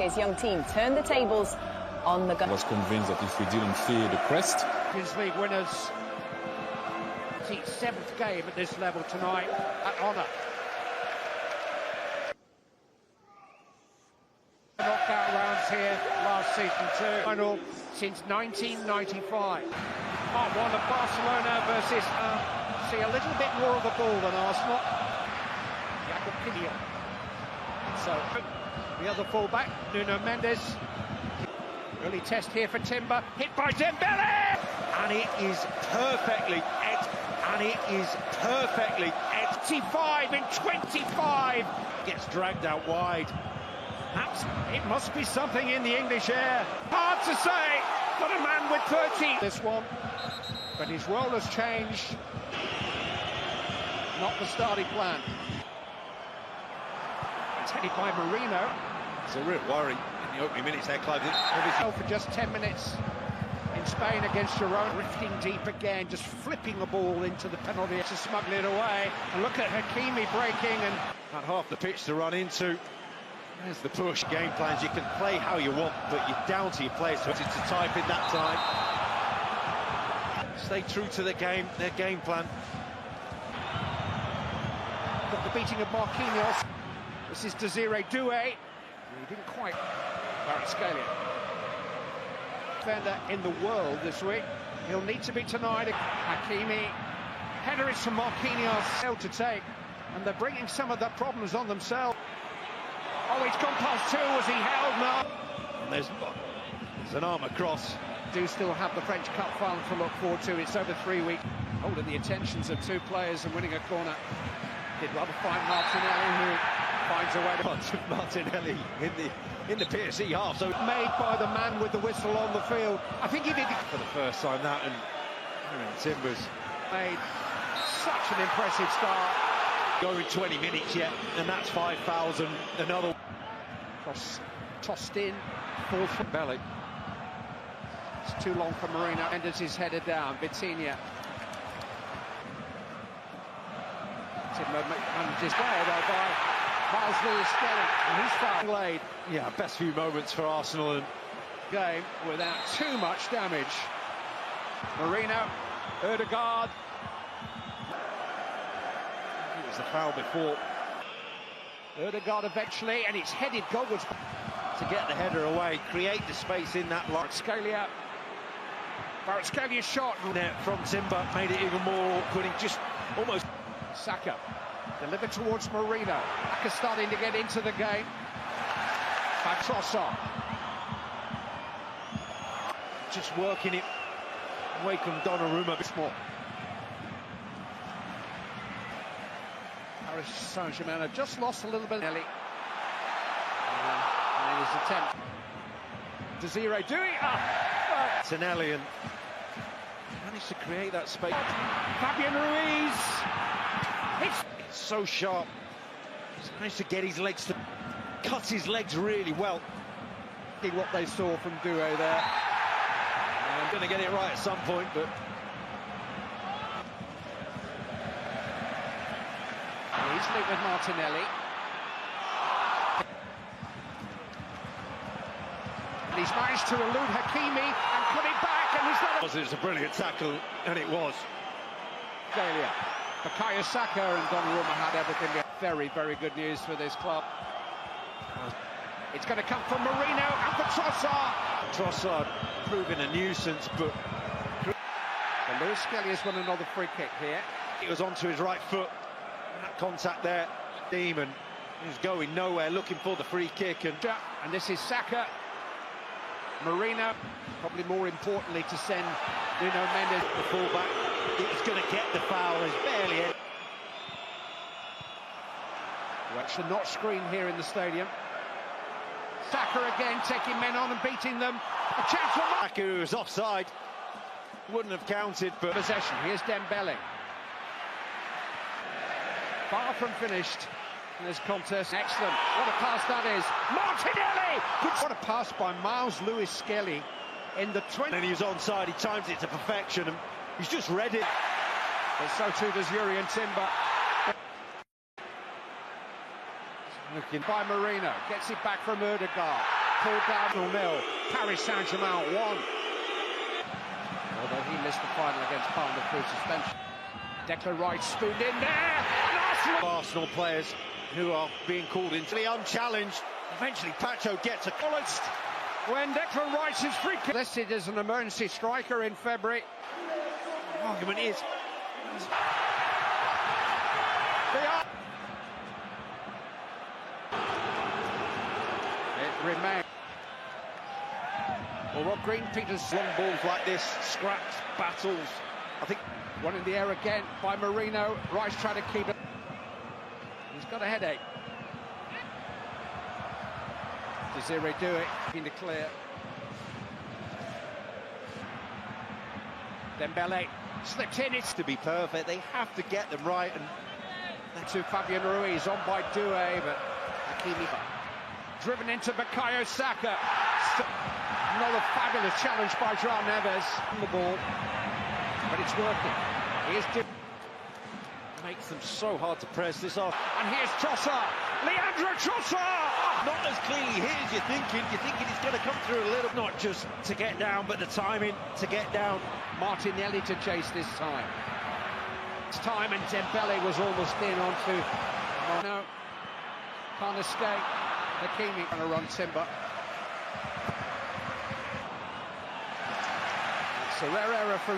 Enrique's young team turned the tables on the... I was convinced that if we didn't fear the crest... Champions League winners. It's 7th game at this level tonight at Honour. Knockout rounds here last season too. Final since 1995. Part 1 of Barcelona versus see a little bit more of the ball than Arsenal. So the other fullback, Nuno Mendes. Early test here for Timber, hit by Dembele! And it is perfectly 85 in 25. Gets dragged out wide. It must be something in the English air. Hard to say, but a man with 30. This one, but his role has changed. Not the starting plan. It's headed by Merino. It's a real worry in the opening minutes there, Clive. For just 10 minutes in Spain against Girona. Drifting deep again, just flipping the ball into the penalty to smuggle it away. And look at Hakimi breaking and... Had half the pitch to run into. There's the push. Game plans, you can play how you want, but you're down to your players to type in that time. Stay true to the game, their game plan. Got the beating of Marquinhos. This is Desiree Doué. He didn't quite. Kvaratskhelia. Defender in the world this week. He'll need to be tonight. Hakimi. Header is from Marquinhos. Hell to take. And they're bringing some of the problems on themselves. Oh, it's gone past 2. Was he held? No. And there's an arm across. Do still have the French Cup final to look forward to. It's over 3 weeks. Holding the attentions of 2 players and winning a corner. Did rather find Martinelli, who finds a way to... Martinelli in the PSG half. So made by the man with the whistle on the field. I think he did for the first time that, and Timbers made such an impressive start. Going 20 minutes yet, and that's 5 fouls and another. Cross tossed in, fourth from Belly. It's too long for Merino. Mendes is headed down. Vitinha. Timber manages well though by Miles Lewis-Skelly, and he's fouled. Laid. Yeah, best few moments for Arsenal and game without too much damage. Merino, Ødegaard. It was the foul before. Ødegaard eventually, and it's headed goalwards to get the header away, create the space in that line. Kvaratskhelia shot from Timber made it even more awkward. He just almost. Saka delivered towards Merino. Saka starting to get into the game. By Trossard. Just working it away from Donnarumma. Small. Paris Saint-Germain have just lost a little bit. Nelly. And his attempt. Desiree doing Tinelli and managed to create that space. Fabian Ruiz. It's so sharp. He's managed to get his legs to cut his legs really well. See what they saw from Doué there. I'm going to get it right at some point, but he's linked with Martinelli. And he's managed to elude Hakimi and put it back, and he's not. It was a brilliant tackle, and it was. Failure. Bukayo Saka and Donnarumma had everything. Very, very good news for this club. It's going to come from Merino and for Trossard. Trossard proving a nuisance, but Lewis-Skelly has won another free kick here. He was onto his right foot. That contact there, Demon is going nowhere, looking for the free kick, and this is Saka. Merino, probably more importantly to send Nuno Mendes, the fullback. He's going to get the foul. There's barely it. Actually not screened here in the stadium. Saka again taking men on and beating them. A chance for Saka, who was offside, wouldn't have counted, but possession. Here's Dembele. Far from finished in this contest. Excellent. What a pass that is. Martinelli! What a pass by Miles Lewis-Skelly in the 20. And he was onside. He times it to perfection, and he's just read it. But so too does Jurrien Timber. Looking by Merino. Gets it back from Ødegaard. pulled down 0-0. Paris Saint-Germain 1. Although he missed the final against Palmer through suspension. Declan Rice spooned in there. And Arsenal players who are being called into the unchallenged. Eventually, Pacho gets a Arsenal when Declan Rice is free kick. Listed as an emergency striker in February. The argument is. They are. It remains. Well, Rob Green, Peters. Long balls like this, scraps, battles. I think one in the air again by Merino. Rice trying to keep it. He's got a headache. Desiree do it in the clear. Dembele slipped in. It's to be perfect. They have to get them right. And to Fabian Ruiz on by Doué, but Hakimi driven into Bukayo Saka. Another fabulous challenge by João Neves on the ball, but it's working. He is makes them so hard to press this off. And here's Trossard, Leandro Trossard! Not as cleanly hit as you're thinking. You're thinking he's going to come through a little. Not just to get down, but the timing to get down. Martinelli to chase this time. It's time, and Dembele was almost in onto. Oh, no, can't escape. Hakimi going to run Timber. It's a rare error for